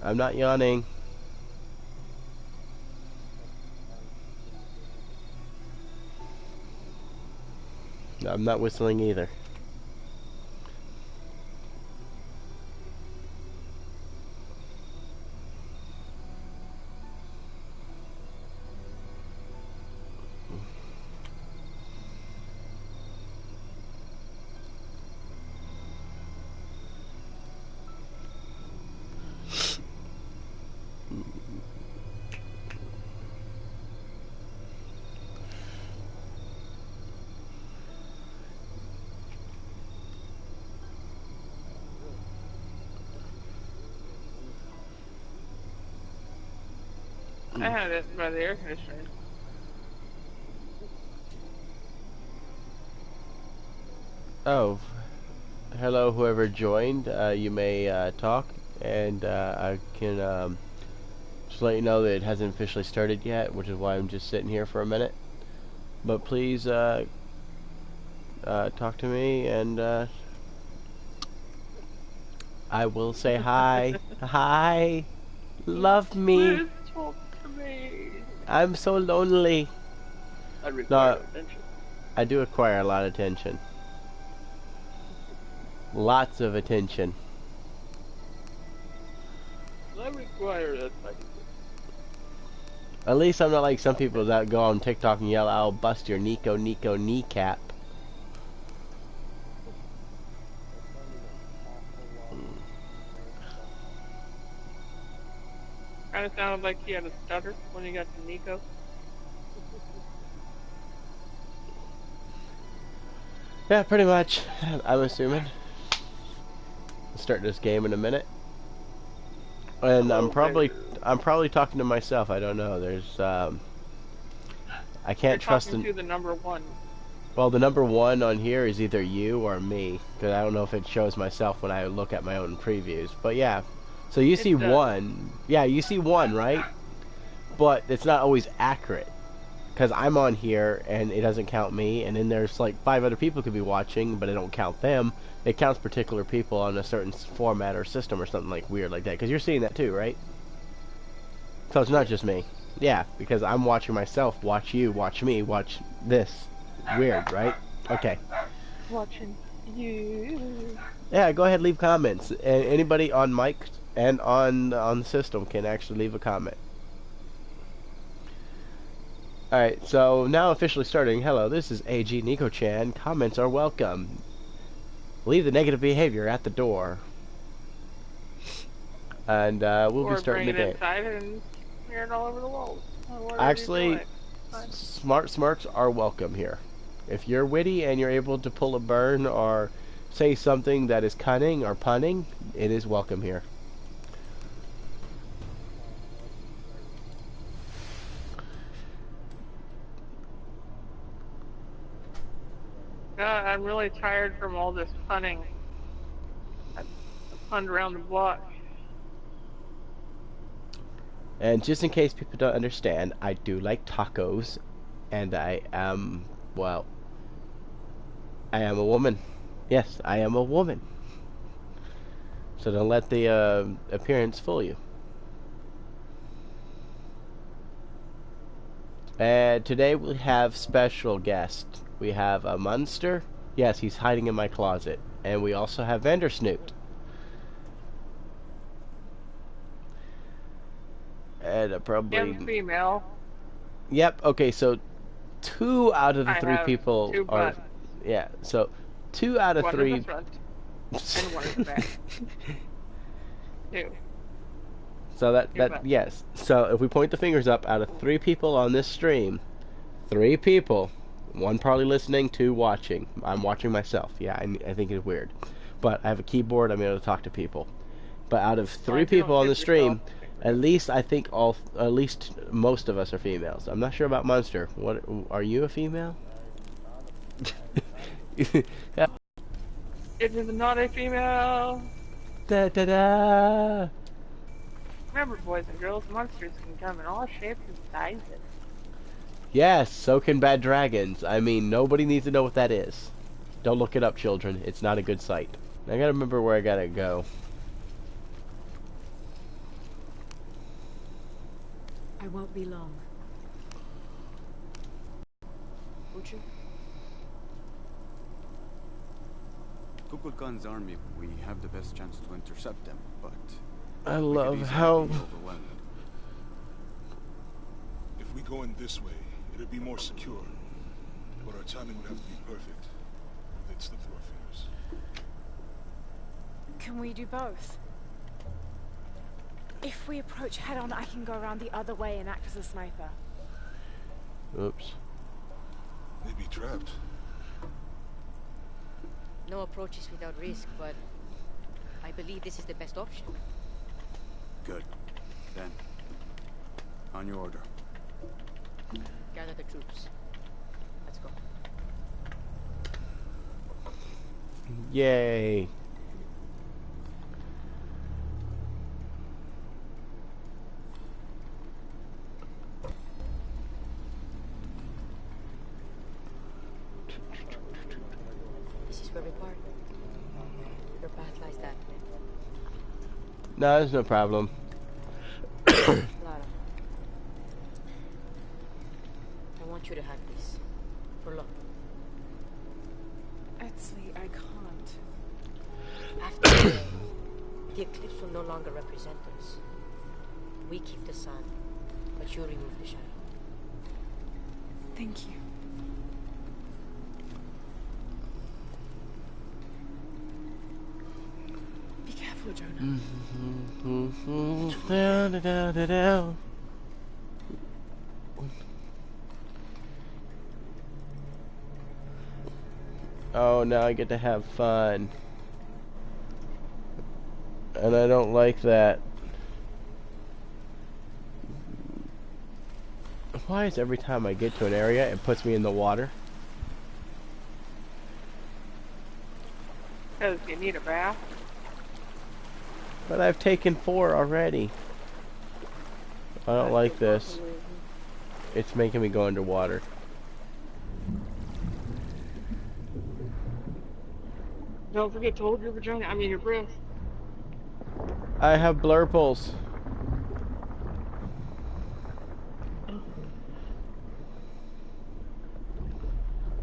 I'm not yawning. I'm not whistling either. I had it by the air conditioner. Oh, hello, whoever joined. You may talk, and I can just let you know that it hasn't officially started yet, which is why I'm just sitting here for a minute. But please talk to me, and I will say hi. Hi. Love me. Please talk to me. I'm so lonely. I require No, attention. I do acquire a lot of attention. Lots of attention. I require attention. At least I'm not like some people that go on TikTok and yell, "I'll bust your Nico kneecap." Kind of sounded like he had a stutter when he got to Nico. Yeah, pretty much. I'm assuming. I'll start this game in a minute, and Hello, I'm probably talking to myself. I don't know. There's I can't You're trust talking to the number one. well, the number one on here is either you or me, because I don't know if it shows myself when I look at my own previews. But yeah, so you see does. one. Yeah, you see one, right? But it's not always accurate, because I'm on here and it doesn't count me, and then there's like 5 other people could be watching, but it don't count them. It counts particular people on a certain format or system or something like weird like that. Because you're seeing that too, right? So it's not just me. Yeah, because I'm watching myself, watch you, watch me, watch this. Weird, right? Okay. Watching you. Yeah, go ahead, leave comments. Anybody on mic and on the system can actually leave a comment. Alright, so now officially starting. Hello, this is A.G.Nekochan. Comments are welcome. Leave the negative behavior at the door. And we'll be starting the Bring it game. inside and smear it all over the walls. Actually, smarts are welcome here. If you're witty and you're able to pull a burn or say something that is cunning or punning, it is welcome here. God, I'm really tired from all this punning. I punned around the block. And just in case people don't understand, I do like tacos, and I am, well, I am a woman. Yes, I am a woman. So don't let the appearance fool you. And today we have special guest. We have a Munster. Yes, he's hiding in my closet. And we also have Vandersnoot. And probably... And female. Yep, okay, so 2 out of the I 3 have people 2 are... buttons. Yeah, so 2 out of 3... One in the front and one in the back. 2. So that yes. So if we point the fingers up, out of 3 people on this stream, 3 people, 1 probably listening, 2 watching. I'm watching myself. Yeah, I think it's weird, but I have a keyboard. I'm able to talk to people. But out of 3 people on the stream, at least I think at least most of us are females. I'm not sure about Munster. What are you a female? Yeah. It is not a female. Da da da. Remember, boys and girls, monsters can come in all shapes and sizes. Yes, so can bad dragons. I mean, nobody needs to know what that is. Don't look it up, children. It's not a good sight. I gotta remember where I gotta go. I won't be long. Would you? Kukulkan's army, we have the best chance to intercept them, but I we could love easily how... be overwhelmed. If we go in this way, it'll be more secure. But our timing would have to be perfect. They'd slip through our fingers. Can we do both? If we approach head-on, I can go around the other way and act as a sniper. Oops. They'd be trapped. No approach is without risk, but I believe this is the best option. Good. Then, on your order. Gather the troops. Let's go. Yay. This is where we part. Your path lies that way. No, there's no problem. Lara, I want you to have this. For luck. Etsley, I can't. After today, the eclipse will no longer represent us. We keep the sun, but you remove the shadow. Thank you. Be careful, Jonah. Down, down, down, down. Oh, now I get to have fun. And I don't like that. Why is every time I get to an area, it puts me in the water? Because you need a bath. But I've taken 4 already. I don't like this. It's making me go underwater. Don't forget to hold your vagina, I mean your breath. I have blurples.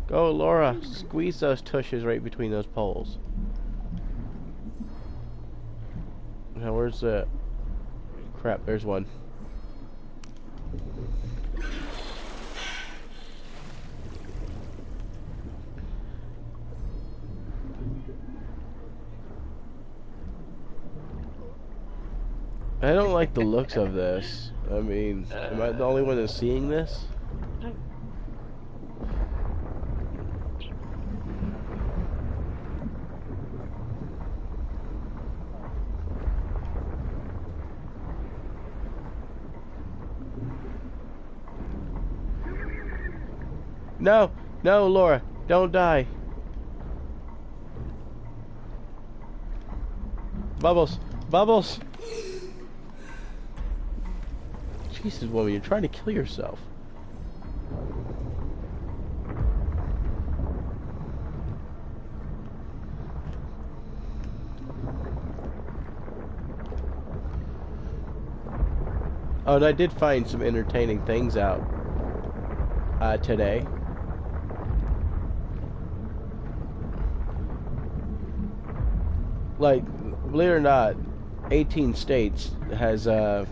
Go, Laura. Squeeze those tushes right between those poles. Now, where's the... Crap, there's one. I don't like the looks of this. I mean, am I the only one that's seeing this? No, no, Laura, don't die. Bubbles, Bubbles. Jesus, woman, you're trying to kill yourself. Oh, and I did find some entertaining things out today. Like, believe it or not, 18 states has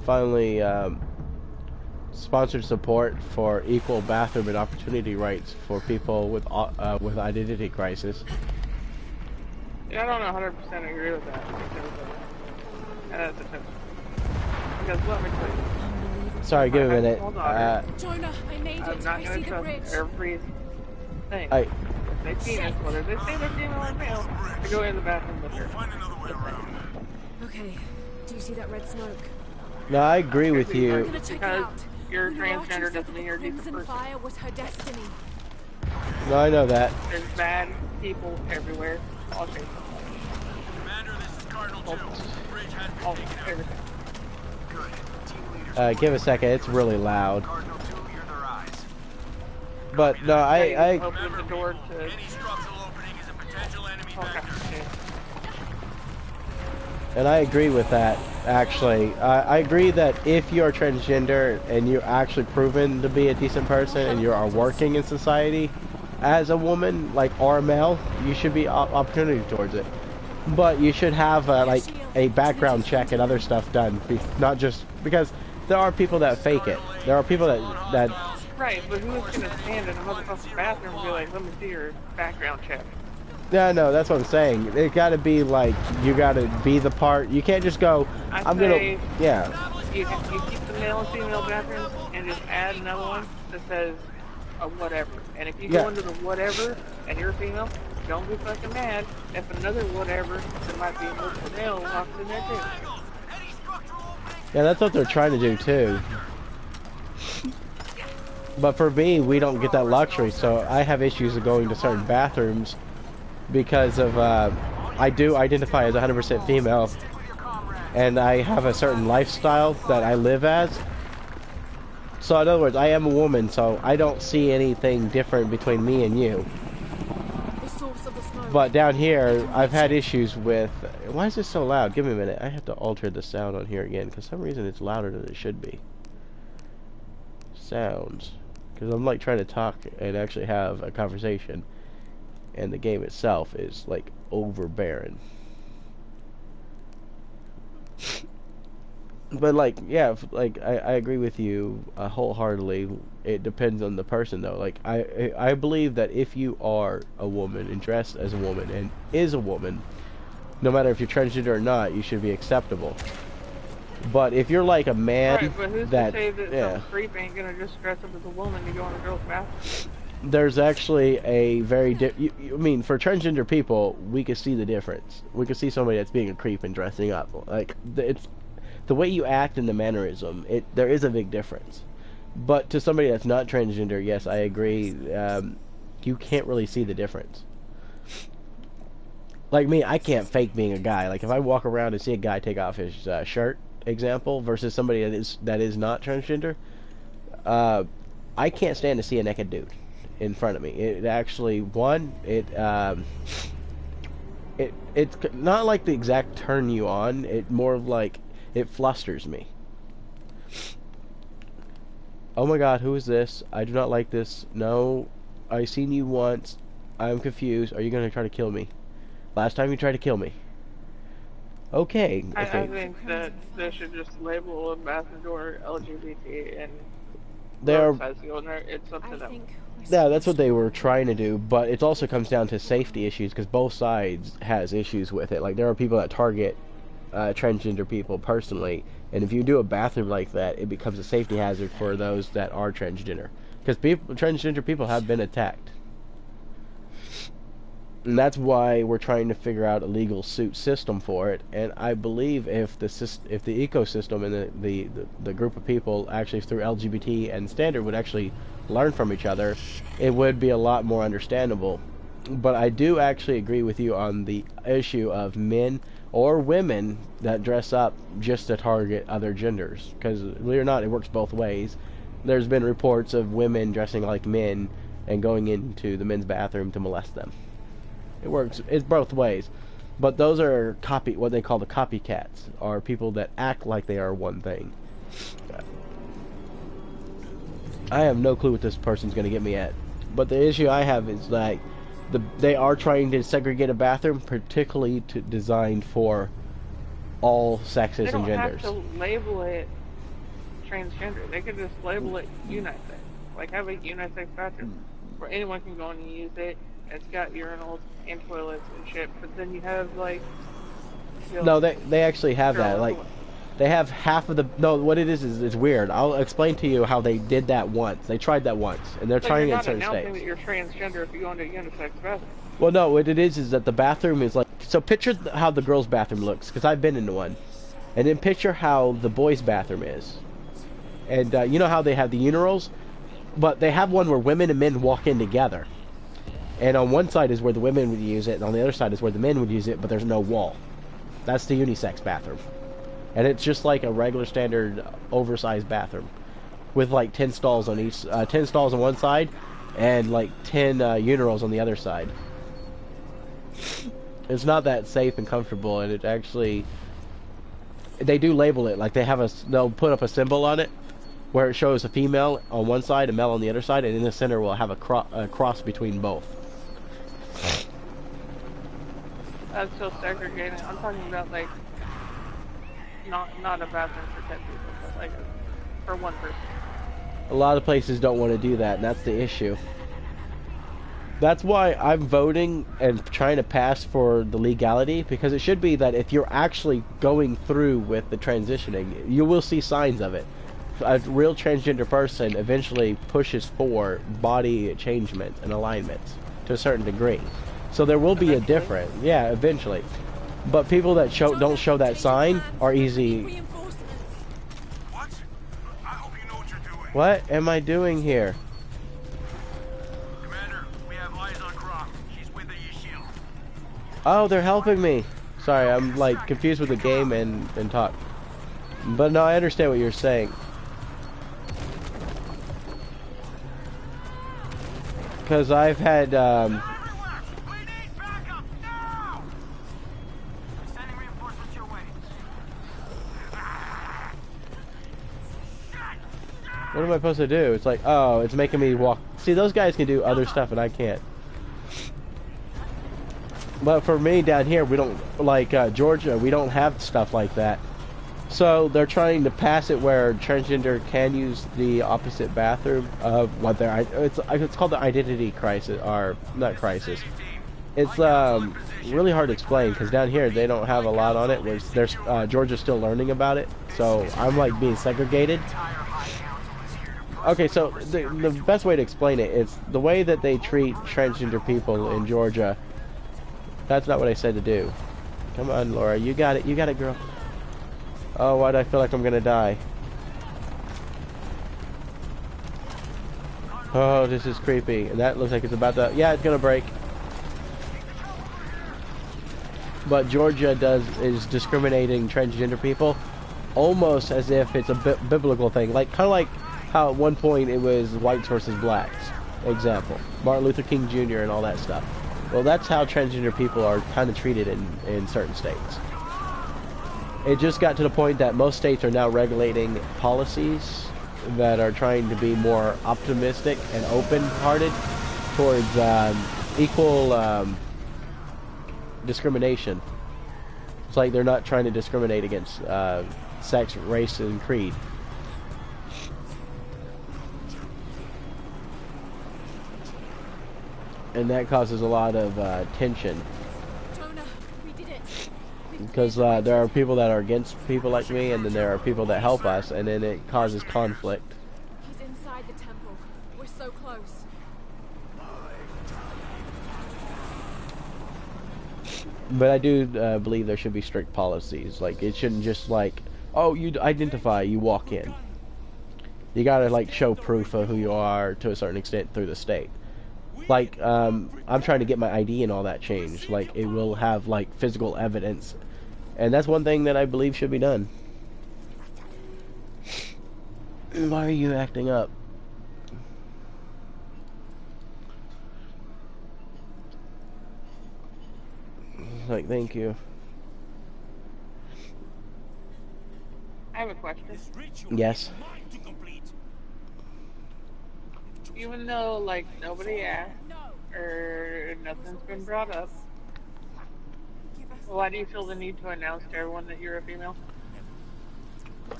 finally sponsored support for equal bathroom and opportunity rights for people with identity crisis. Yeah, I don't 100% agree with that because that's offensive. Because let me tell you. Sorry, give a minute. Jonah, I made I'm it. not I going see to the bridge. trust every thing. I They penis, whether they say they're female or male, to go in the bathroom with her. Find another way around. Okay. Do you see that red smoke? no, I agree with I'm you. gonna check it Because out. you're The Archer transgender said doesn't mean you're a that the decent Crimson person. Fire was her destiny. No, I know that. There's bad people everywhere. All shapes. Commander, this is Cardinal 2. Bridge has been All taken out. everything. Good. Team leaders. Give a second. It's really loud. Cardinal 2, you're their eyes. But no, I Open the door to Any structural opening is a potential enemy all kinds vector. of shit. and I agree with that. actually. I agree that if you're transgender and you're actually proven to be a decent person and you are working in society as a woman, like, or a male, you should be opportunity towards it. But you should have like a background check and other stuff done, not just because there are people that fake it. There are people that Right, but who's gonna stand in a motherfucking bathroom and be like, let me see your background check? yeah, no, that's what I'm saying. It got to be like you got to be the part. You can't just go. I'm gonna. Yeah. You keep the male and female bathrooms and just add another one that says a whatever. And if you go into the whatever and you're a female, don't be fucking mad if another whatever that might be a multiple male walks in there too. Yeah, that's what they're trying to do too. But for me, we don't get that luxury, so I have issues of going to certain bathrooms because of I do identify as 100% female, and I have a certain lifestyle that I live as. So in other words, I am a woman, so I don't see anything different between me and you. But down here, I've had issues with... Why is this so loud? Give me a minute. I have to alter the sound on here again, because for some reason it's louder than it should be. Sounds. Because I'm like trying to talk and actually have a conversation, and the game itself is like overbearing. But like, yeah, like I agree with you wholeheartedly. It depends on the person, though. Like I believe that if you are a woman and dressed as a woman and is a woman, no matter if you're transgender or not, you should be acceptable. But if you're like a man, right, but who's to say that some creep ain't gonna just dress up as a woman to go in a girl's bathroom? There's actually a very I mean, for transgender people, we can see the difference. We can see somebody that's being a creep and dressing up. Like it's the way you act and the mannerism. There is a big difference. But to somebody that's not transgender, yes, I agree. You can't really see the difference. Like me, I can't fake being a guy. Like if I walk around and see a guy take off his shirt, example, versus somebody that is not transgender, I can't stand to see a naked dude in front of me. It actually, it's not like the exact turn you on. It more like it flusters me. Oh my God, who is this? I do not like this. No, I seen you once. I'm confused. Are you gonna try to kill me? Last time you tried to kill me. Okay. I think that they should just label a bathroom door LGBT and it's up to them. Yeah, that's what they were trying to do, but it also comes down to safety issues because both sides has issues with it. Like there are people that target transgender people personally, and if you do a bathroom like that, it becomes a safety hazard for those that are transgender. Because transgender people have been attacked. And that's why we're trying to figure out a legal suit system for it. And I believe if the ecosystem and the group of people actually through LGBT and standard would actually learn from each other, it would be a lot more understandable. But I do actually agree with you on the issue of men or women that dress up just to target other genders. Because believe it or not, it works both ways. There's been reports of women dressing like men and going into the men's bathroom to molest them. It works. It's both ways. But those are what they call the copycats, are people that act like they are one thing. I have no clue what this person's going to get me at. But the issue I have is like they are trying to segregate a bathroom, particularly designed for all sexes and genders. They don't have to label it transgender. They could just label it unisex. Like have a unisex bathroom where anyone can go in and use it. It's got urinals and toilets and shit, but then you have like... No, they actually have that. Like, they have half of the... No, what it is it's weird. I'll explain to you how they did that once. They tried that once, and they're trying it in certain states. You're not announcing that you're transgender if you go into a unisex bathroom. Well, no, what it is that the bathroom is like... So picture how the girls' bathroom looks, because I've been into one. And then picture how the boys' bathroom is. And you know how they have the urinals? But they have one where women and men walk in together. And on one side is where the women would use it, and on the other side is where the men would use it, but there's no wall. That's the unisex bathroom. And it's just like a regular standard oversized bathroom. With like 10 stalls on each, 10 stalls on one side, and like 10 urinals on the other side. It's not that safe and comfortable, and it actually... they do label it. Like they'll put up a symbol on it where it shows a female on one side, a male on the other side, and in the center will have a cross between both. That's so segregating. I'm talking about like not a bathroom for 10 people, but like for one person. A lot of places don't want to do that, and that's the issue. That's why I'm voting and trying to pass for the legality, because it should be that if you're actually going through with the transitioning, you will see signs of it. A real transgender person eventually pushes for body changement and alignment to a certain degree. So there will be a difference. Yeah, eventually. But people that don't show that sign are easy. What? I hope you know what you're doing. What am I doing here? Commander, we have eyes on Croc. She's with the shield. Oh, they're helping me. Sorry, I'm like confused with the game and talk. But no, I understand what you're saying. Because I've had what am I supposed to do? It's like, oh, it's making me walk. See, those guys can do other stuff and I can't. But for me down here, we don't, like Georgia, we don't have stuff like that. So they're trying to pass it where transgender can use the opposite bathroom of what they're, it's called the identity crisis, or not crisis. It's really hard to explain because down here they don't have a lot on it. Where there's Georgia's still learning about it, so I'm like being segregated. Okay, so the best way to explain it is the way that they treat transgender people in Georgia. That's not what I said to do. Come on, Laura, you got it, girl. Oh, why do I feel like I'm gonna die? Oh, this is creepy. And that looks like it's about to... Yeah, it's gonna break. But Georgia is discriminating transgender people almost as if it's a biblical thing. Like, kind of like how at one point it was whites versus blacks. Example. Martin Luther King Jr. and all that stuff. Well, that's how transgender people are kind of treated in certain states. It just got to the point that most states are now regulating policies that are trying to be more optimistic and open-hearted towards equal discrimination. It's like they're not trying to discriminate against sex, race, and creed. And that causes a lot of tension. Because there are people that are against people like me, and then there are people that help us, and then it causes conflict. He's inside the temple. We're so close. But I do believe there should be strict policies. Like, it shouldn't just like, oh, you identify, you walk in. You gotta like show proof of who you are to a certain extent through the state. Like, I'm trying to get my ID and all that changed. Like, it will have like physical evidence. And that's one thing that I believe should be done. Why are you acting up? Like, thank you. I have a question. Yes. Even though, like, nobody asked, or nothing's been brought up, why do you feel the need to announce to everyone that you're a female?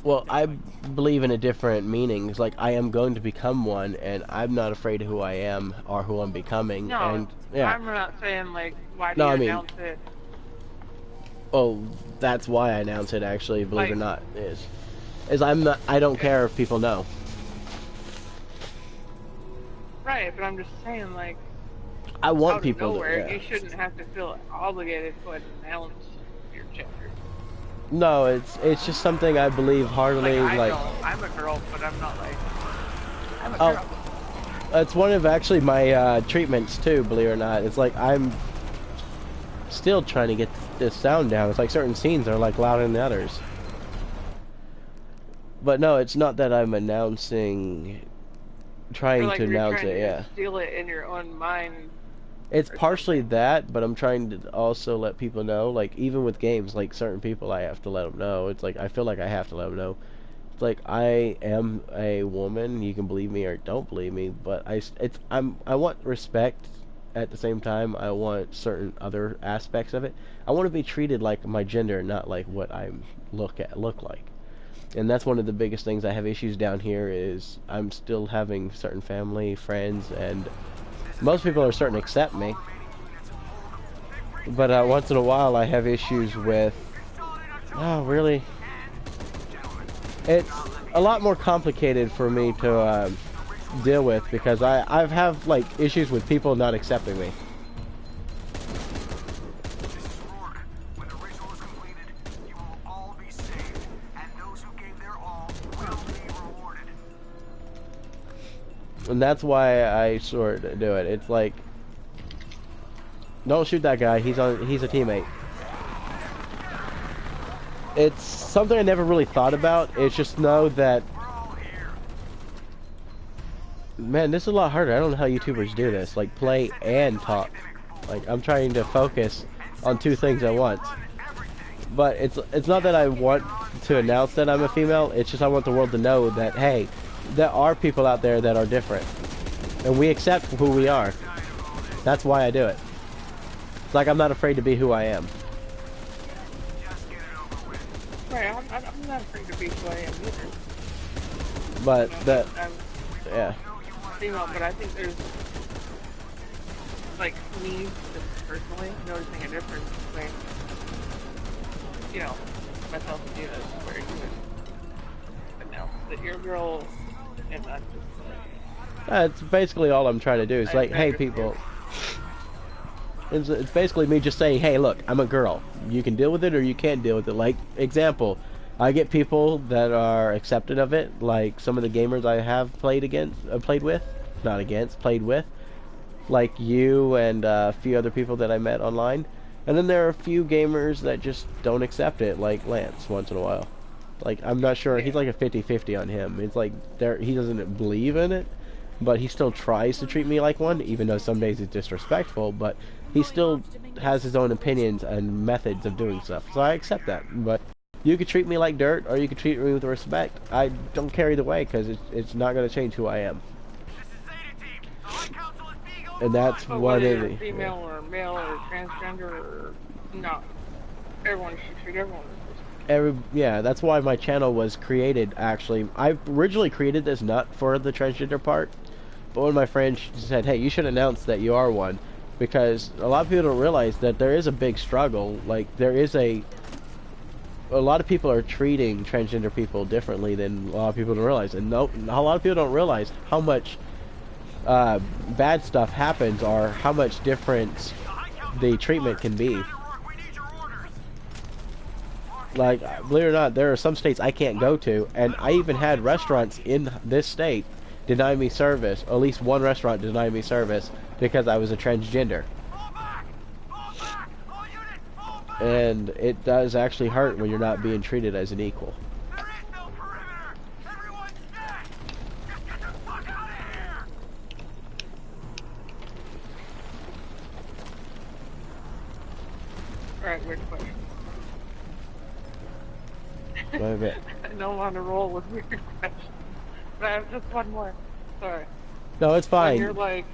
Well, I believe in a different meaning. It's like, I am going to become one, and I'm not afraid of who I am or who I'm becoming. No, and yeah. I'm not saying, like, why do you announce it? Oh, that's why I announce it, actually, believe it or not, is I don't care if people know. Right, but I'm just saying, like, I want out people of nowhere, to, yeah. you shouldn't have to feel obligated to announce your gender. No, it's just something I believe heartily. Like, I'm a girl, but I'm not like, I'm a girl. It's one of actually my treatments too, believe it or not. It's like I'm still trying to get this sound down. It's like certain scenes are like louder than others. But no, it's not that I'm announcing, trying to announce it, yeah. Steal it in your own mind It's or partially something. that, but I'm trying to also let people know, like, even with games, like, certain people I have to let them know. It's like, I feel like I have to let them know. It's like, I am a woman, you can believe me or don't believe me, but I want respect at the same time. I want certain other aspects of it. I want to be treated like my gender, not like what I look like. And that's one of the biggest things I have issues down here is I'm still having certain family, friends, and most people are starting to accept me. But once in a while I have issues with, oh really? It's a lot more complicated for me to deal with because I've have like issues with people not accepting me. And that's why I sort of do it. It's like, don't shoot that guy. He's a teammate. It's something I never really thought about. It's just know that, man, this is a lot harder. I don't know how YouTubers do this. Like, play and talk. Like, I'm trying to focus on two things at once. But it's not that I want to announce that I'm a female. It's just I want the world to know that, hey, there are people out there that are different. And we accept who we are. That's why I do it. It's like I'm not afraid to be who I am. Right, I'm not afraid to be who I am either. But You know, that, I'm yeah. female, but I think there's, like, me, just personally, noticing a difference between, you know, myself and you, where you would announce that you're a girl, and not just, It's basically all I'm trying to do. It's like, hey, people. It's basically me just saying, hey, look, I'm a girl. You can deal with it or you can't deal with it. Like, example, I get people that are accepted of it, like some of the gamers I have played with, not against, played with, like you and a few other people that I met online. And then there are a few gamers that just don't accept it, like Lance, once in a while. Like, I'm not sure, he's like a 50-50 on him. It's like, he doesn't believe in it, but he still tries to treat me like one, even though some days he's disrespectful, but he still has his own opinions and methods of doing stuff. So I accept that. But you could treat me like dirt, or you could treat me with respect. I don't care either way, because it's not going to change who I am. And that's but what whether it you're is. female or male or transgender or not, everyone should treat everyone with respect. Yeah, that's why my channel was created, actually. I originally created this not for the transgender part, but one of my friends said, hey, you should announce that you are one, because a lot of people don't realize that there is a big struggle. Like, there is a lot of people are treating transgender people differently than a lot of people don't realize, and a lot of people don't realize how much bad stuff happens or how much different the treatment can be. Like, believe it or not, there are some states I can't go to, and I even had restaurants in this state deny me service. At least one restaurant denied me service because I was a transgender. And it does actually hurt when you're not being treated as an equal. Alright, weird question. Wait a minute. I don't want to roll with weird questions. But I have just one more. Sorry. No, it's When fine. you're like,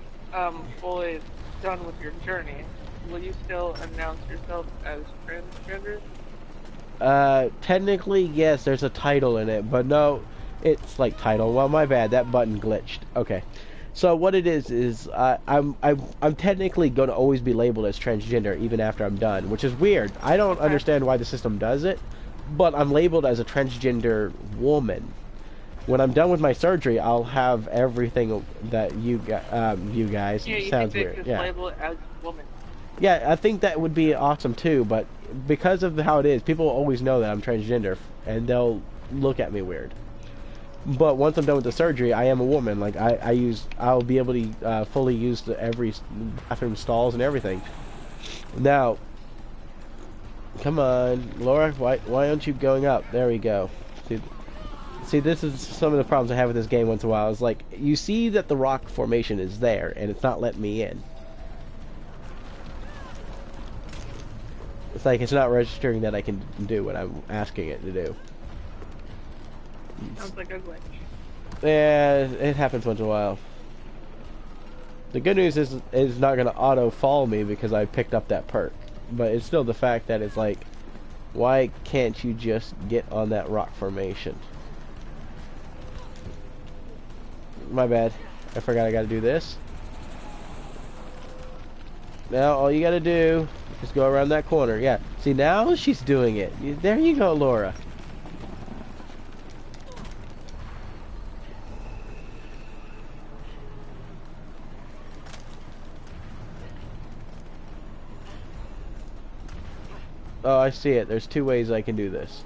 fully done with your journey, will you still announce yourself as transgender? Technically, yes, there's a title in it, but no, it's like title. Well, my bad, that button glitched. Okay. So what it is I'm technically going to always be labeled as transgender even after I'm done, which is weird. I don't understand why the system does it, but I'm labeled as a transgender woman. When I'm done with my surgery, I'll have everything that you guys. Yeah, you Sounds think they weird. just Yeah. label it as woman? Yeah, I think that would be awesome too, but because of how it is, people always know that I'm transgender, and they'll look at me weird. But once I'm done with the surgery, I am a woman. Like, I'll be able to fully use every bathroom stalls and everything. Now, come on, Laura, why aren't you going up? There we go. See, this is some of the problems I have with this game once in a while. It's like, you see that the rock formation is there, and it's not letting me in. It's like it's not registering that I can do what I'm asking it to do. Sounds like a glitch. Yeah, it happens once in a while. The good news is it's not going to auto-fall me because I picked up that perk. But it's still the fact that it's like, why can't you just get on that rock formation? My bad. I forgot I got to do this. Now all you got to do is go around that corner. Yeah. See, now she's doing it. There you go, Laura. Oh, I see it. There's 2 ways I can do this.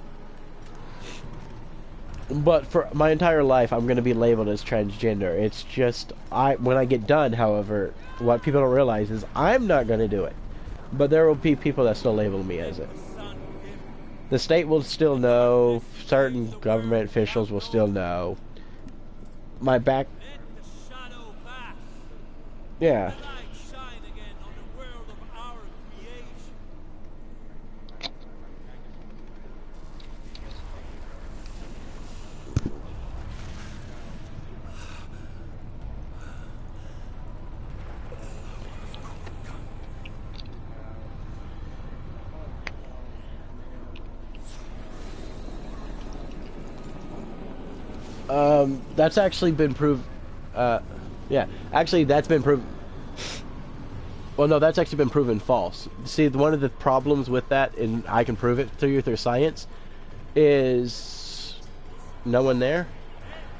But for my entire life, I'm going to be labeled as transgender. It's just, when I get done, however, what people don't realize is I'm not going to do it. But there will be people that still label me as it. The state will still know. Certain government officials will still know. My back... Yeah. That's actually been proved, yeah, actually that's been proven, well no, that's actually been proven false. See, one of the problems with that, and I can prove it through science, is, no one there,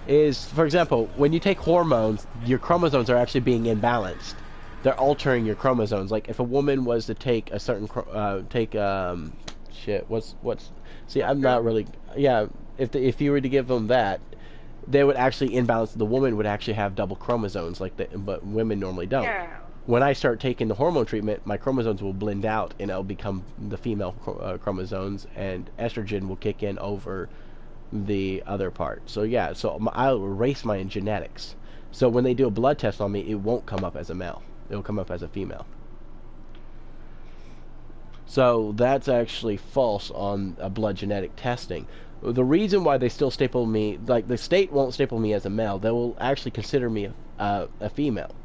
is, for example, when you take hormones, your chromosomes are actually being imbalanced. They're altering your chromosomes. Like, if a woman was to take a certain, see, I'm not really, yeah, if you were to give them that, they would actually imbalance. The woman would actually have double chromosomes, but women normally don't. Yeah. When I start taking the hormone treatment, my chromosomes will blend out, and it'll become the female chromosomes, and estrogen will kick in over the other part. So yeah, I'll erase my genetics. So when they do a blood test on me, it won't come up as a male. It'll come up as a female. So that's actually false on blood genetic testing. The reason why they still staple me, like the state won't staple me as a male, they will actually consider me a female.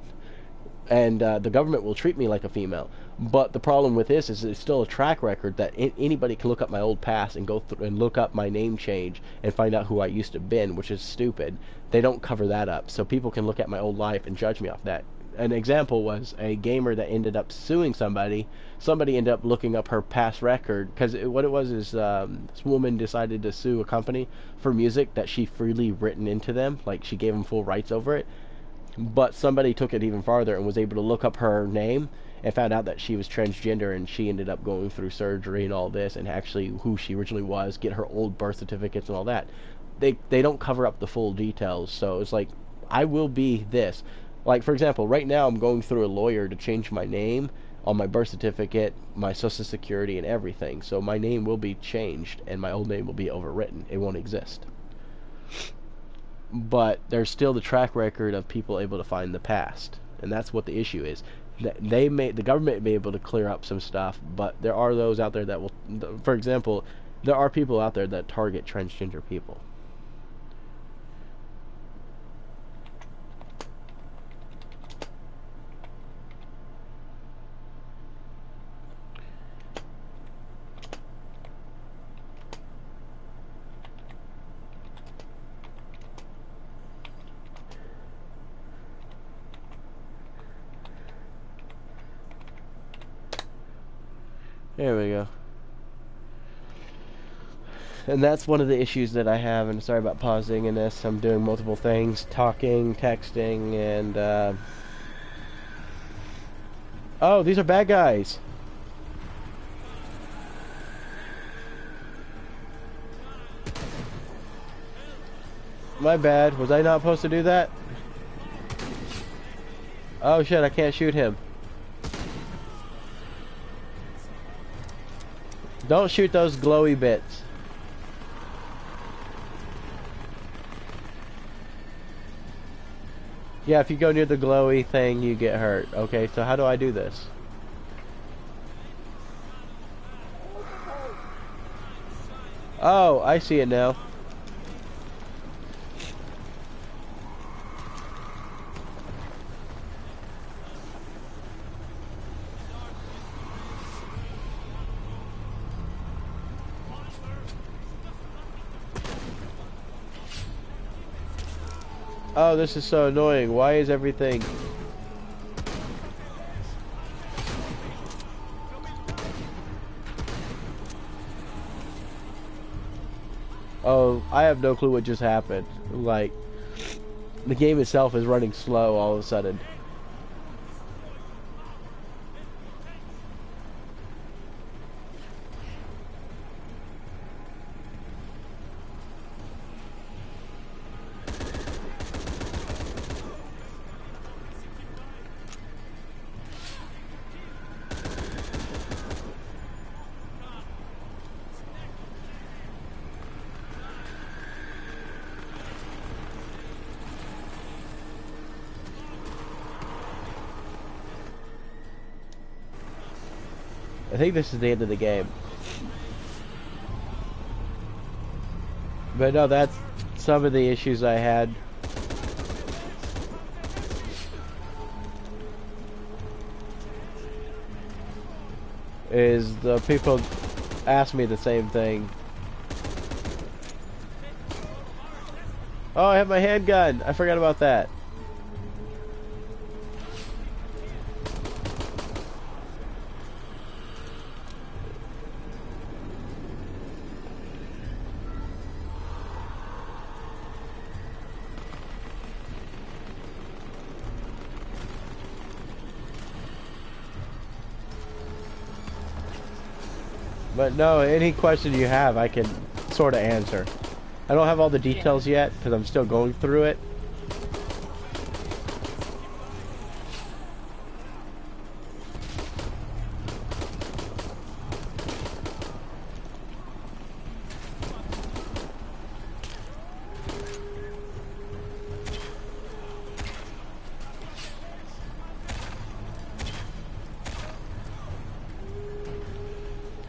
And the government will treat me like a female. But the problem with this is it's still a track record that anybody can look up my old past and go through and look up my name change and find out who I used to have been, which is stupid. They don't cover that up. So people can look at my old life and judge me off that. An example was a gamer that ended up suing somebody. Somebody ended up looking up her past record, because what it was is this woman decided to sue a company for music that she freely written into them, like she gave them full rights over it. But somebody took it even farther and was able to look up her name and found out that she was transgender, and she ended up going through surgery and all this, and actually who she originally was, get her old birth certificates and all that. They don't cover up the full details, so it's like, I will be this. Like, for example, right now I'm going through a lawyer to change my name on my birth certificate, my social security, and everything. So my name will be changed, and my old name will be overwritten. It won't exist. But there's still the track record of people able to find the past. And that's what the issue is. The government may be able to clear up some stuff, but there are those out there that will, for example, there are people out there that target transgender people. There we go. And that's one of the issues that I have, and sorry about pausing in this. I'm doing multiple things, talking, texting, and oh, these are bad guys. My bad. Was I not supposed to do that? Oh shit, I can't shoot him. Don't shoot those glowy bits. Yeah, if you go near the glowy thing, you get hurt. Okay, so how do I do this? Oh, I see it now. Oh, this is so annoying. Why is everything... Oh, I have no clue what just happened. Like, the game itself is running slow all of a sudden. I think this is the end of the game. But no, that's some of the issues I had. Is the people ask me the same thing. Oh, I have my handgun. I forgot about that. But no, any question you have, I can sort of answer. I don't have all the details yet, because I'm still going through it.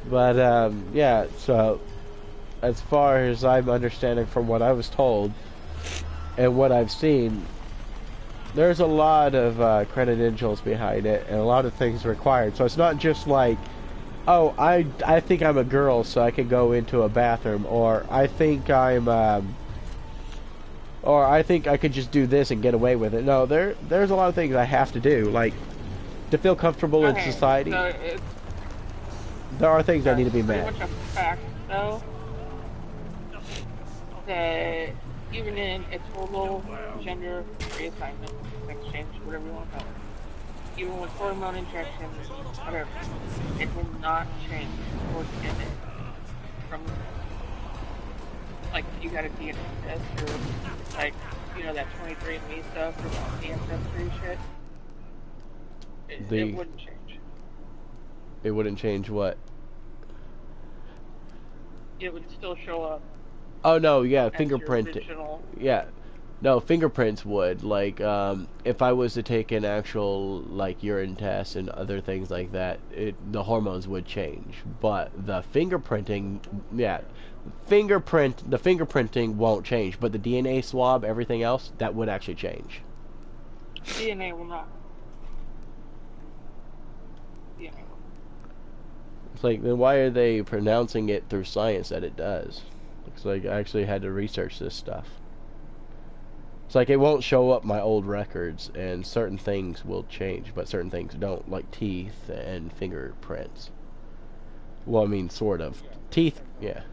But, yeah, so, as far as I'm understanding from what I was told, and what I've seen, there's a lot of credentials behind it, and a lot of things required. So it's not just like, oh, I think I'm a girl, so I can go into a bathroom, or I think or I think I could just do this and get away with it. No, there's a lot of things I have to do, like, to feel comfortable in society. So there are things that need to be met. Pretty much a fact, though, that even in a total gender reassignment, exchange, whatever you want to call it, even with hormone injections, whatever, it will not change towards gender. From, like, you got a DNA test, or, like, you know, that 23andMe stuff, or the ancestry shit, it wouldn't change. It wouldn't change what? It would still show up. Oh no, yeah, fingerprint. Yeah, no, fingerprints would. Like, if I was to take an actual like urine test and other things like that, the hormones would change. But the fingerprinting, yeah, the fingerprinting won't change. But the DNA swab, everything else, that would actually change. DNA will not. It's like, then why are they pronouncing it through science that it does? Looks like I actually had to research this stuff. It's like it won't show up my old records, and certain things will change, but certain things don't, like teeth and fingerprints. Well, I mean, sort of. Teeth, yeah.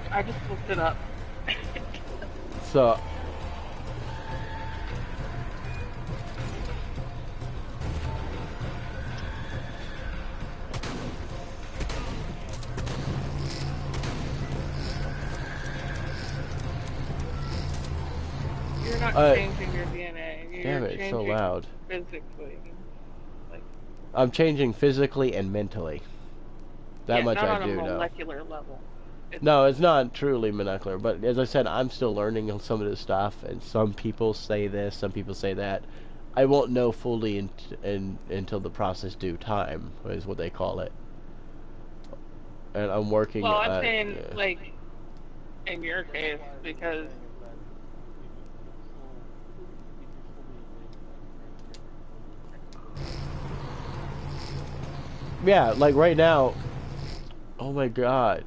I just looked it up. So, you're not changing your DNA. You're damn it, it's so loud. Physically. Like, I'm changing physically and mentally. That much I do know. Not on a molecular level. No, it's not truly molecular, but as I said, I'm still learning on some of this stuff, and some people say this, some people say that. I won't know fully until the process due time is what they call it. And I'm working. Well, I'm saying like in your case because. Yeah, like right now. Oh my god.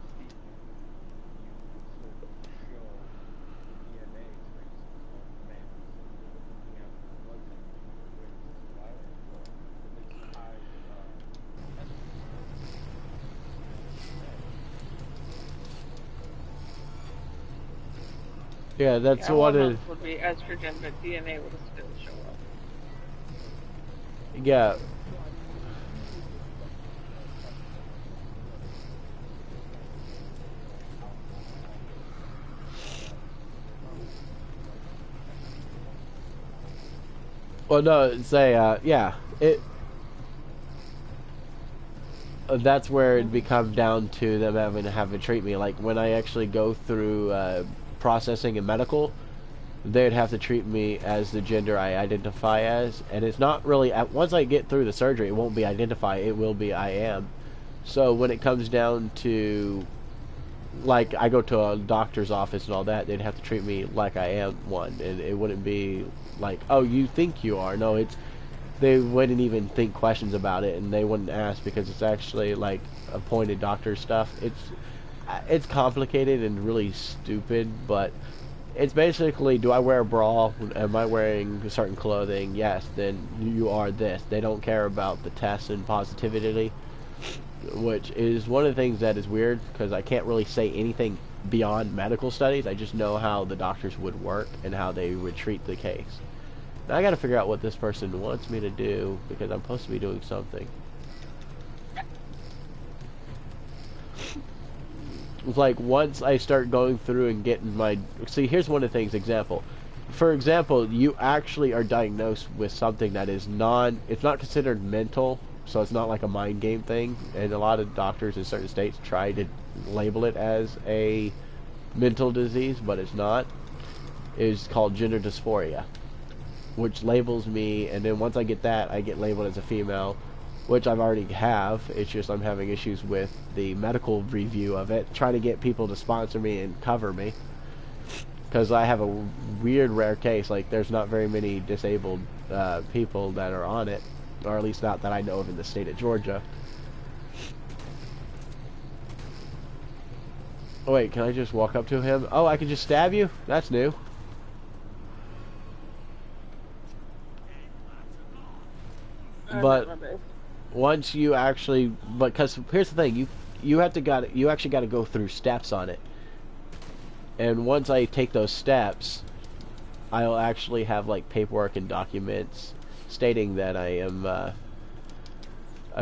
Yeah, that's what it would be estrogen, but DNA would still show up. Yeah. Well, no, say, yeah, that's where it becomes down to them having to have it treat me. Like, when I actually go through, processing and medical, they'd have to treat me as the gender I identify as, and it's not really, once I get through the surgery, it won't be identify, it will be I am. So when it comes down to, like, I go to a doctor's office and all that, they'd have to treat me like I am one, and it wouldn't be like, oh, you think you are. No, they wouldn't even think questions about it, and they wouldn't ask because it's actually like appointed doctor stuff. It's complicated and really stupid, but it's basically, do I wear a bra? Am I wearing certain clothing? Yes, then you are this. They don't care about the tests and positivity, which is one of the things that is weird because I can't really say anything beyond medical studies. I just know how the doctors would work and how they would treat the case. Now I gotta figure out what this person wants me to do because I'm supposed to be doing something. It's like once I start going through and getting my... See, here's one of the things, example. For example, you actually are diagnosed with something that is it's not considered mental, so it's not like a mind game thing, and a lot of doctors in certain states try to label it as a mental disease, but it's not. It's called gender dysphoria, which labels me, and then once I get that, I get labeled as a female, which I've already have. It's just I'm having issues with the medical review of it, trying to get people to sponsor me and cover me, because I have a weird rare case. Like, there's not very many disabled people that are on it, or at least not that I know of in the state of Georgia. Oh wait, can I just walk up to him? Oh, I can just stab you? That's new. But once you actually, because here's the thing, you actually got to go through steps on it, and once I take those steps, I'll actually have like paperwork and documents stating that I am a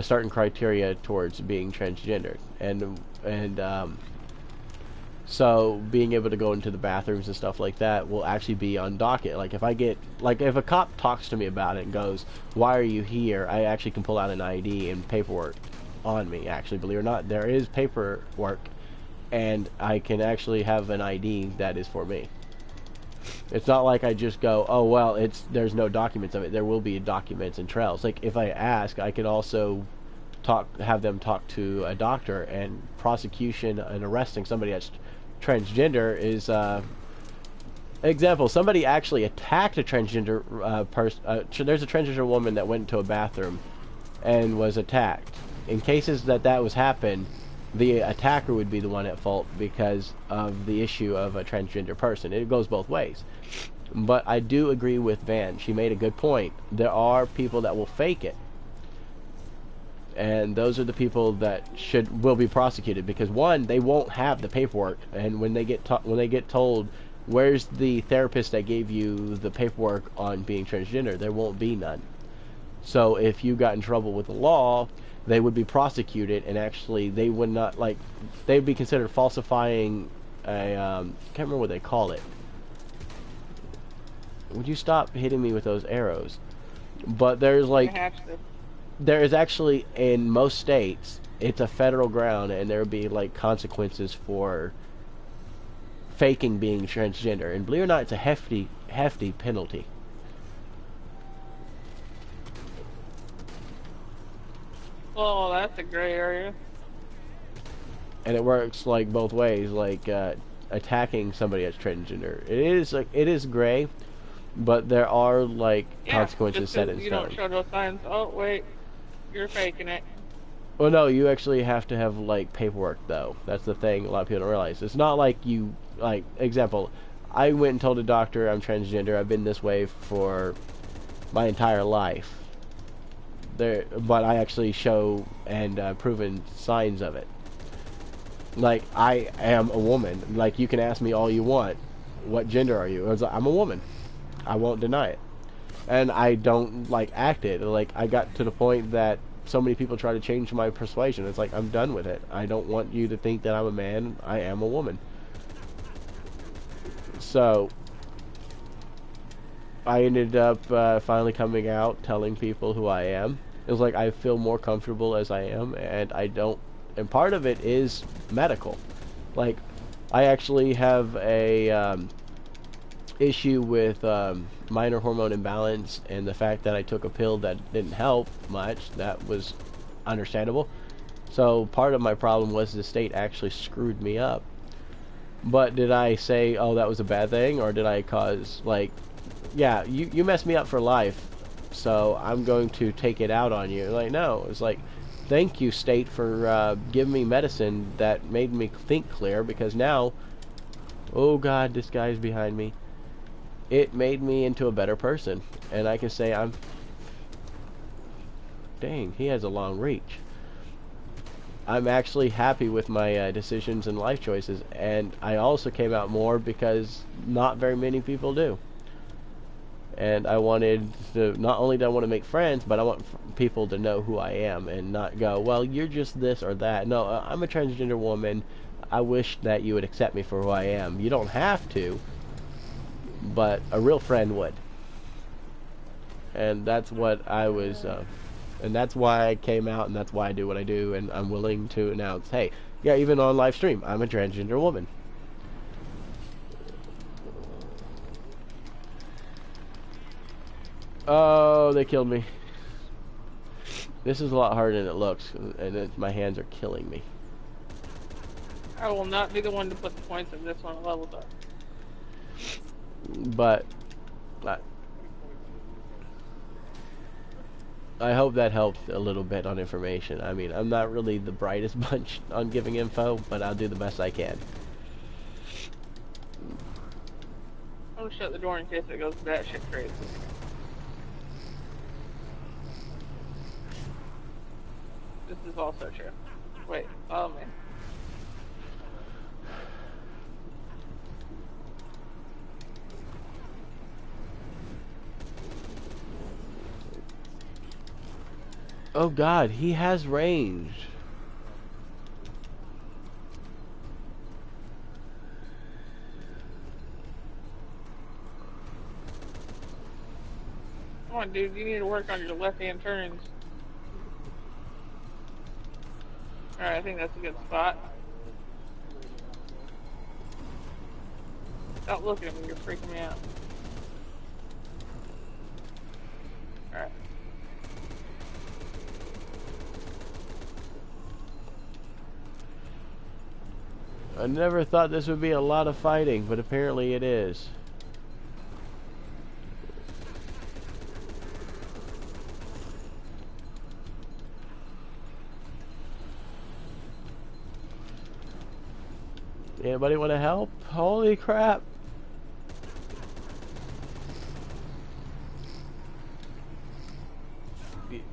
certain criteria towards being transgendered, and so being able to go into the bathrooms and stuff like that will actually be on docket. Like if if a cop talks to me about it and goes, "Why are you here?" I actually can pull out an ID and paperwork on me. Actually, believe it or not, there is paperwork, and I can actually have an ID that is for me. It's not like I just go, "Oh well, there's no documents of it." There will be documents and trails. Like if I ask, I can also have them talk to a doctor, and prosecution and arresting somebody that's transgender is example. Somebody actually attacked a transgender person. There's a transgender woman that went into a bathroom and was attacked. In cases that was happened, the attacker would be the one at fault because of the issue of a transgender person. It goes both ways. But I do agree with Van. She made a good point. There are people that will fake it, and those are the people that will be prosecuted because one, they won't have the paperwork, and when they get told, where's the therapist that gave you the paperwork on being transgender, there won't be none. So if you got in trouble with the law, they would be prosecuted, and actually they would not, like, they'd be considered falsifying a can't remember what they call it. Would you stop hitting me with those arrows? But there's there is actually, in most states, it's a federal ground, and there would be like consequences for faking being transgender. And believe it or not, it's a hefty penalty. Well, that's a gray area. And it works like both ways, like attacking somebody that's transgender. It is gray, but there are like Yeah, consequences just set 'cause in you don't stone. show those signs. Oh, wait, you're faking it. Well, no, you actually have to have like paperwork though. That's the thing a lot of people don't realize. It's not like you like example. I went and told a doctor I'm transgender. I've been this way for my entire life. But I actually show and proven signs of it. Like I am a woman. Like you can ask me all you want. What gender are you? I was like, I'm a woman. I won't deny it. And I don't like act it. Like I got to the point that so many people try to change my persuasion. It's like I'm done with it. I don't want you to think that I'm a man. I am a woman. So I ended up finally coming out, telling people who I am. It was like I feel more comfortable as I am, and I don't. And part of it is medical. Like I actually have a issue with minor hormone imbalance, and the fact that I took a pill that didn't help much. That was understandable. So part of my problem was the state actually screwed me up. But did I say, oh, that was a bad thing, or did I cause, like, yeah, you messed me up for life, so I'm going to take it out on you. Like, no, it's like, thank you, state, for giving me medicine that made me think clear, because now, oh God, this guy's behind me. It made me into a better person, and I can say dang, he has a long reach. I'm actually happy with my decisions and life choices, and I also came out more because not very many people do. And I wanted to, not only do I want to make friends, but I want people to know who I am and not go, well, you're just this or that. No, I'm a transgender woman. I wish that you would accept me for who I am. You don't have to, but a real friend would. And that's what I was, and that's why I came out, and that's why I do what I do, and I'm willing to announce, hey, yeah, even on live stream, I'm a transgender woman. Oh, they killed me. This is a lot harder than it looks, and my hands are killing me. I will not be the one to put the points in this one levels up. But I hope that helped a little bit on information. I mean, I'm not really the brightest bunch on giving info, but I'll do the best I can. I'll shut the door in case it goes batshit crazy. This is also true. Wait, oh man. Oh God, he has range. Come on, dude, you need to work on your left-hand turns. Alright, I think that's a good spot. Stop looking at me, you're freaking me out. Alright. I never thought this would be a lot of fighting, but apparently it is. Anybody want to help? Holy crap.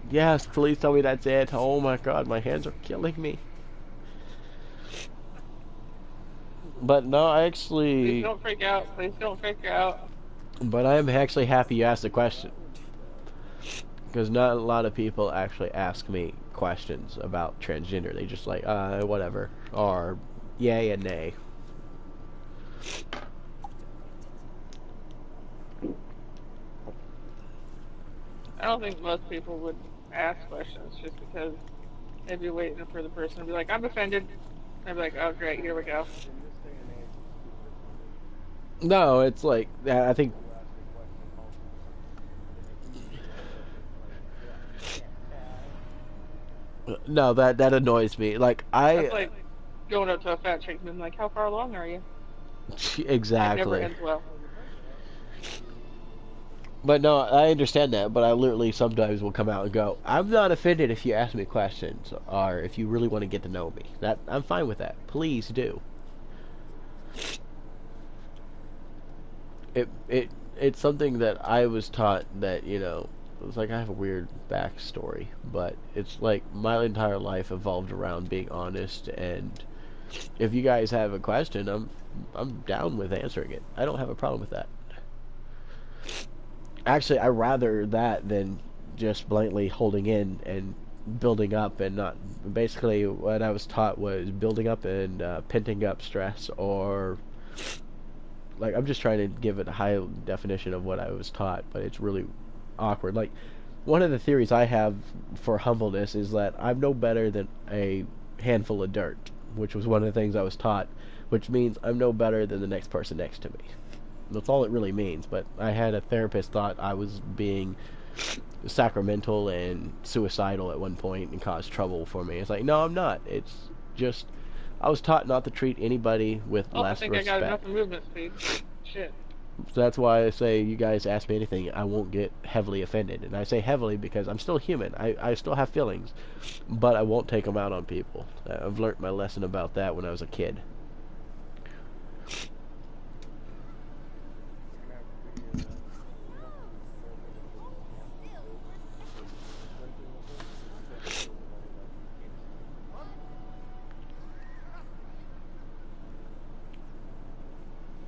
Yes, please tell me that's it. Oh my God, my hands are killing me. But no, I actually... Please don't freak out. Please don't freak out. But I am actually happy you asked the question. Because not a lot of people actually ask me questions about transgender. They just like, whatever. Or, yay and nay. I don't think most people would ask questions just because they'd be waiting for the person to be like, I'm offended. I'd be like, oh great, here we go. No, it's like, I think... No, that annoys me. Like That's like going up to a fat chick and being like, "How far along are you?" It never exactly. ends well. But no, I understand that. But I literally sometimes will come out and go, "I'm not offended if you ask me questions or if you really want to get to know me. That I'm fine with that. Please do." It's something that I was taught that it's like I have a weird backstory, but it's like my entire life evolved around being honest. And if you guys have a question, I'm down with answering it. I don't have a problem with that. Actually, I rather that than just blatantly holding in and building up and not. Basically, what I was taught was building up and penting up stress, or like I'm just trying to give it a high definition of what I was taught, but it's really awkward. Like one of the theories I have for humbleness is that I'm no better than a handful of dirt, which was one of the things I was taught, which means I'm no better than the next person next to me. That's all it really means. But I had a therapist thought I was being sacramental and suicidal at one point and caused trouble for me. It's like, no, I'm not. It's just I was taught not to treat anybody with Oh, I less think I got respect. enough movement speed. Shit. So that's why I say you guys ask me anything, I won't get heavily offended. And I say heavily because I'm still human. I still have feelings, but I won't take them out on people. I've learned my lesson about that when I was a kid.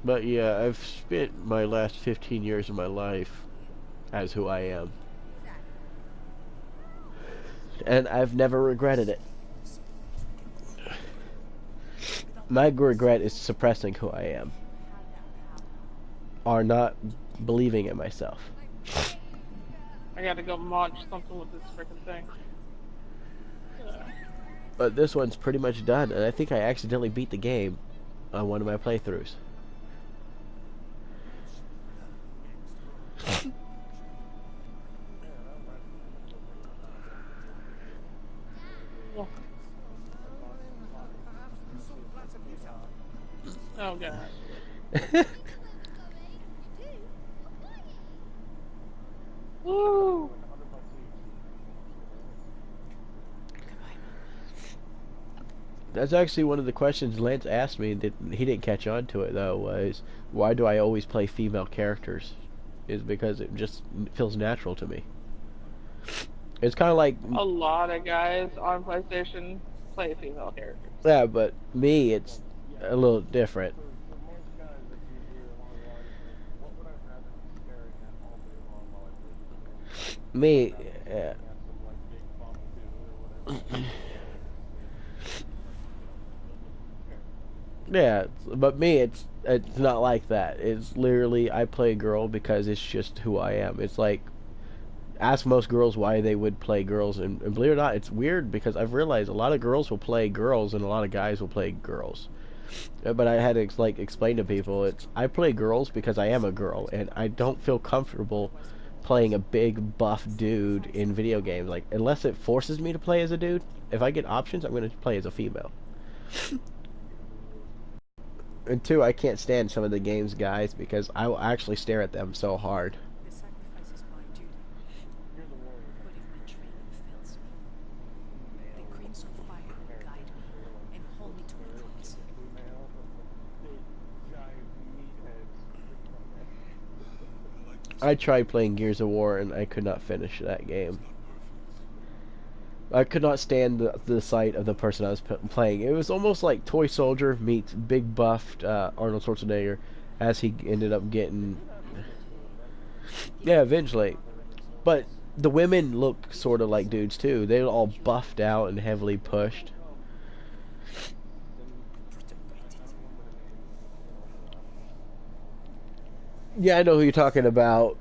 But yeah, I've spent my last 15 years of my life as who I am. And I've never regretted it. My regret is suppressing who I am, or not believing in myself. I gotta go launch something with this freaking thing. But this one's pretty much done, and I think I accidentally beat the game on one of my playthroughs. Oh god. Woo! That's actually one of the questions Lance asked me that he didn't catch on to it though, was why do I always play female characters? Is because it just feels natural to me. It's kind of like A lot of guys on PlayStation play female characters. yeah, but me it's a little different. Me, yeah. Yeah, but me, it's not like that. It's literally I play a girl because it's just who I am. It's like ask most girls why they would play girls, and believe it or not, it's weird because I've realized a lot of girls will play girls and a lot of guys will play girls. But I had to like explain to people it's I play girls because I am a girl and I don't feel comfortable playing a big buff dude in video games. Like unless it forces me to play as a dude, if I get options, I'm going to play as a female. And two, I can't stand some of the games guys because I will actually stare at them so hard. The sacrifice is my duty. But if my training fails me, the crimson fire will guide me and hold me to my promise. I tried playing Gears of War and I could not finish that game. I could not stand the sight of the person I was playing. It was almost like Toy Soldier meets big buffed Arnold Schwarzenegger, as he ended up getting. Yeah, eventually. But the women look sort of like dudes too. They were all buffed out and heavily pushed. Yeah, I know who you're talking about.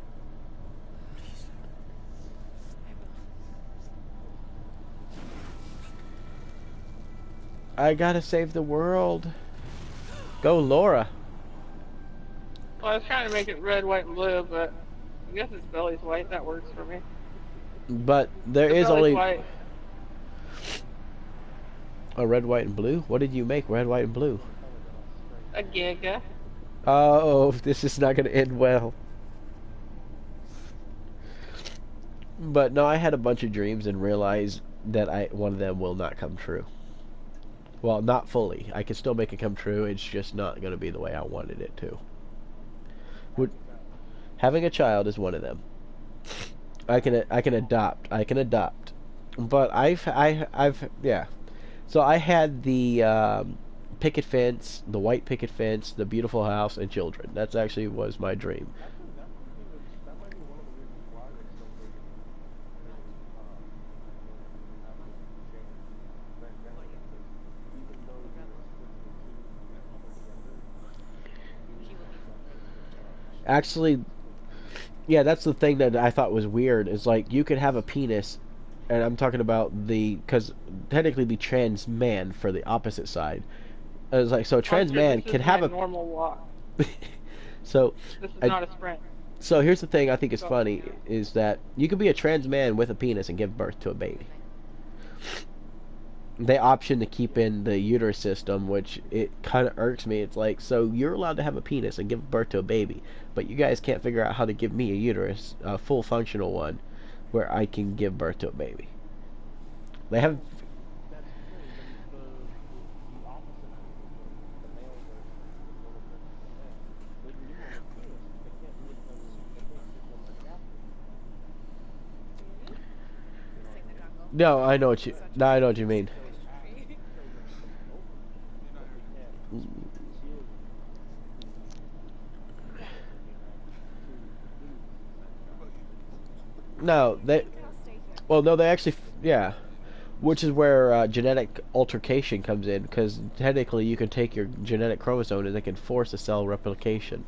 I gotta save the world. Go, Laura. Well, I was trying to make it red, white, and blue, but I guess its belly's white. That works for me. But there The is belly's only white. Oh, red, white, and blue? What did you make, red, white, and blue? A giga. Oh, this is not going to end well. But no, I had a bunch of dreams and realized that one of them will not come true. Well, not fully. I can still make it come true. It's just not going to be the way I wanted it to. Having a child is one of them. I can adopt. I can adopt. But yeah. So I had the picket fence, the white picket fence, the beautiful house, and children. That's actually was my dream. Actually, yeah, that's the thing that I thought was weird. Is like you could have a penis, and I'm talking about because technically the trans man for the opposite side. It's like so a trans man could have a normal walk. So this is not a sprint. So here's the thing I think is funny is that you could be a trans man with a penis and give birth to a baby. They option to keep in the uterus system, which it kind of irks me. It's like, so you're allowed to have a penis and give birth to a baby, but you guys can't figure out how to give me a uterus, a full functional one, where I can give birth to a baby. They have... No, I know what you. No, I know what you mean. No, they. Well, no, they actually. Yeah, which is where genetic altercation comes in, because technically you can take your genetic chromosome and they can force a cell replication,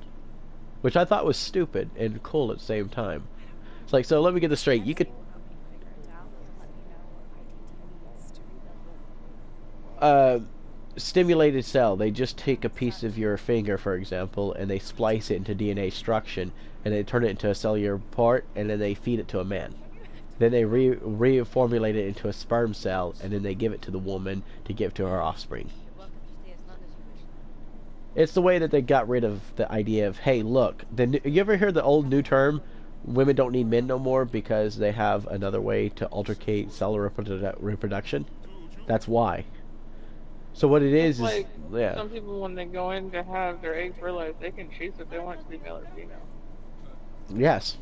which I thought was stupid and cool at the same time. It's like, so let me get this straight. You could. Stimulated cell, they just take a piece of your finger, for example, and they splice it into DNA structure, and they turn it into a cellular part, and then they feed it to a man. Then they reformulate it into a sperm cell, and then they give it to the woman to give to her offspring. It's the way that they got rid of the idea of, hey, look, you ever hear the old new term, women don't need men no more because they have another way to altercate cellular reproduction? That's why. So what it is like, yeah. Some people, when they go in to have their eggs fertilized, they can choose if they want to be male or female. Yes.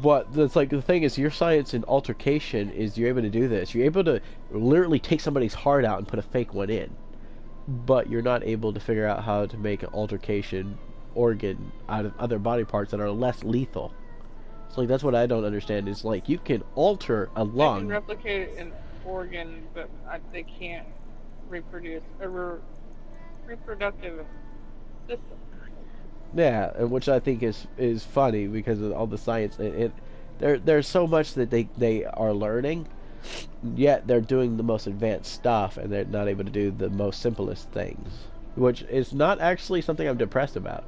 But it's like the thing is, your science in altercation is you're able to do this. You're able to literally take somebody's heart out and put a fake one in, but you're not able to figure out how to make an altercation organ out of other body parts that are less lethal. So like that's what I don't understand. Is like you can alter a lung. They can replicate an organ, but they can't reproduce a reproductive system. Yeah, which I think is funny because of all the science. There's so much that they are learning, yet they're doing the most advanced stuff, and they're not able to do the most simplest things, which is not actually something I'm depressed about.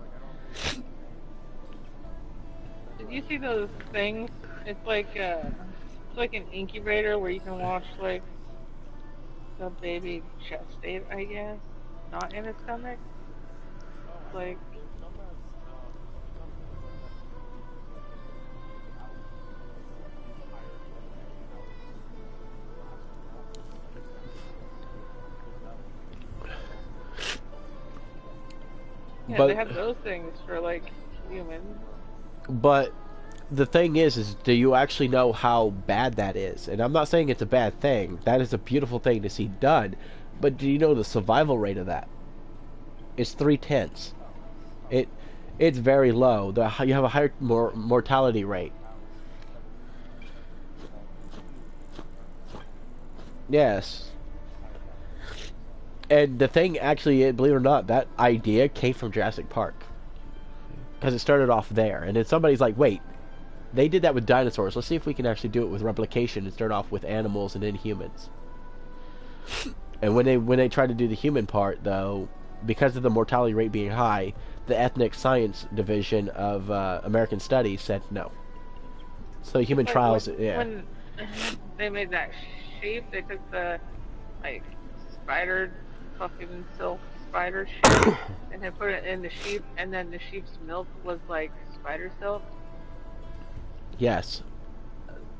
Did you see those things? It's like an incubator where you can watch like the baby gestate, I guess, not in its stomach. Like. Yeah, but they have those things for like humans. But the thing is do you actually know how bad that is? And I'm not saying it's a bad thing. That is a beautiful thing to see done. But do you know the survival rate of that? It's 3/10. It's very low. You have a higher mortality rate. Yes. And the thing, actually, believe it or not, that idea came from Jurassic Park. Because it started off there. And then somebody's like, wait, they did that with dinosaurs. Let's see if we can actually do it with replication and start off with animals and then humans. And when they tried to do the human part, though, because of the mortality rate being high, the ethnic science division of American Studies said no. So human trials, yeah. When they made that sheep, they took the, like, spider, fucking silk spider shit, and they put it in the sheep, and then the sheep's milk was, like, spider silk. Yes.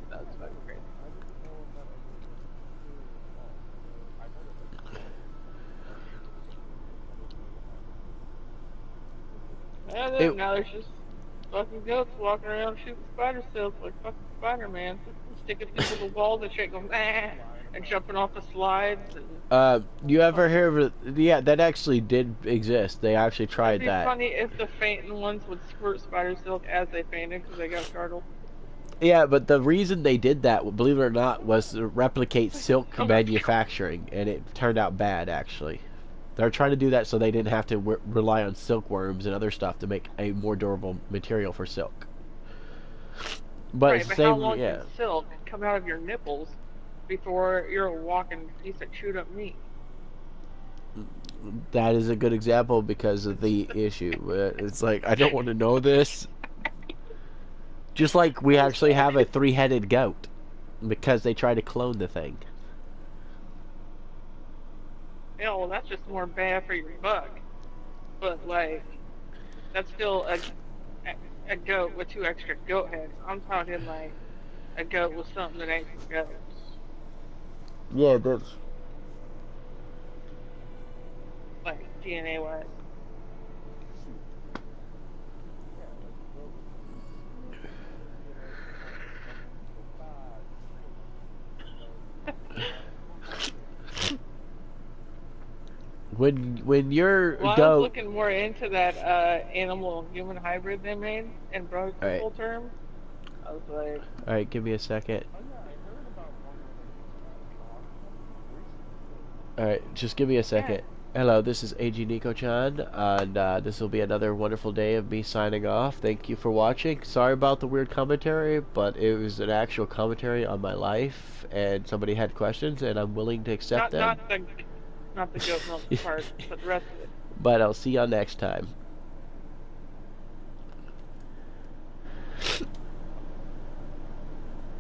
That's fucking crazy. And then now there's just fucking goats walking around shooting spider silk like fucking Spider-Man, sticking things to the walls and shit, going and jumping off the slides. And you ever hear of it? Yeah, that actually did exist. They actually tried it'd be that. funny if the fainting ones would squirt spider silk as they fainted because they got startled. Yeah, but the reason they did that, believe it or not, was to replicate silk manufacturing, and it turned out bad, actually. They're trying to do that so they didn't have to rely on silkworms and other stuff to make a more durable material for silk. But Right, it's the but how same, long yeah. can silk come out of your nipples before you're a walking piece of chewed up meat? That is a good example because of the issue. It's like, I don't want to know this. Just like we actually have a 3-headed goat because they try to clone the thing. Yeah, well, that's just more bad for your buck. But, like, that's still a goat with 2 extra goat heads. I'm talking, like, a goat with something that ain't for goats. Yeah, that's... Like, DNA-wise. When you're Well, I goat... was looking more into that animal-human hybrid they made and brought it to full term. I was like... Alright, give me a second. Alright, just give me a second. Yeah. Hello, this is A.G.Nekochan, and this will be another wonderful day of me signing off. Thank you for watching. Sorry about the weird commentary, but it was an actual commentary on my life, and somebody had questions, and I'm willing to accept them. Not the goat milk part, but the rest of it. But I'll see y'all next time.